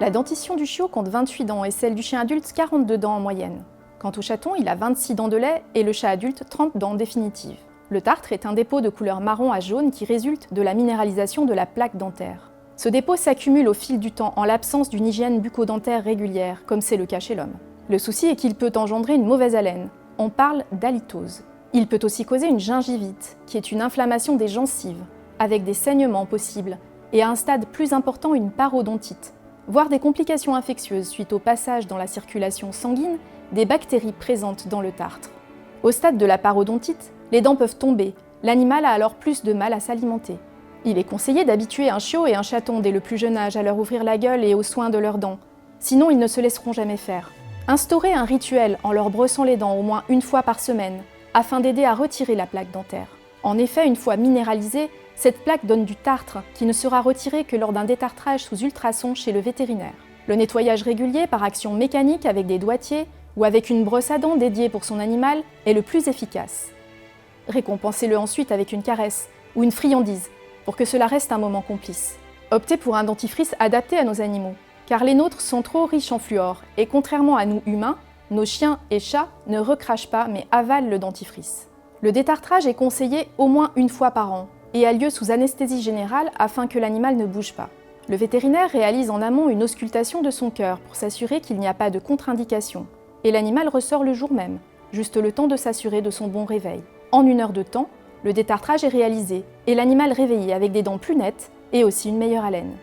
La dentition du chiot compte 28 dents et celle du chien adulte 42 dents en moyenne. Quant au chaton, il a 26 dents de lait et le chat adulte 30 dents définitives. Le tartre est un dépôt de couleur marron à jaune qui résulte de la minéralisation de la plaque dentaire. Ce dépôt s'accumule au fil du temps en l'absence d'une hygiène bucco-dentaire régulière, comme c'est le cas chez l'homme. Le souci est qu'il peut engendrer une mauvaise haleine. On parle d'halitose. Il peut aussi causer une gingivite, qui est une inflammation des gencives, avec des saignements possibles, et à un stade plus important une parodontite, voire des complications infectieuses suite au passage dans la circulation sanguine des bactéries présentes dans le tartre. Au stade de la parodontite, les dents peuvent tomber, l'animal a alors plus de mal à s'alimenter. Il est conseillé d'habituer un chiot et un chaton dès le plus jeune âge à leur ouvrir la gueule et aux soins de leurs dents, sinon ils ne se laisseront jamais faire. Instaurer un rituel en leur brossant les dents au moins une fois par semaine, afin d'aider à retirer la plaque dentaire. En effet, une fois minéralisée, cette plaque donne du tartre qui ne sera retiré que lors d'un détartrage sous ultrasons chez le vétérinaire. Le nettoyage régulier par action mécanique avec des doigtiers ou avec une brosse à dents dédiée pour son animal est le plus efficace. Récompensez-le ensuite avec une caresse ou une friandise pour que cela reste un moment complice. Optez pour un dentifrice adapté à nos animaux, car les nôtres sont trop riches en fluor et contrairement à nous humains, nos chiens et chats ne recrachent pas mais avalent le dentifrice. Le détartrage est conseillé au moins une fois par an et a lieu sous anesthésie générale afin que l'animal ne bouge pas. Le vétérinaire réalise en amont une auscultation de son cœur pour s'assurer qu'il n'y a pas de contre-indication et l'animal ressort le jour même, juste le temps de s'assurer de son bon réveil. En 1 heure de temps, le détartrage est réalisé et l'animal réveillé avec des dents plus nettes et aussi une meilleure haleine.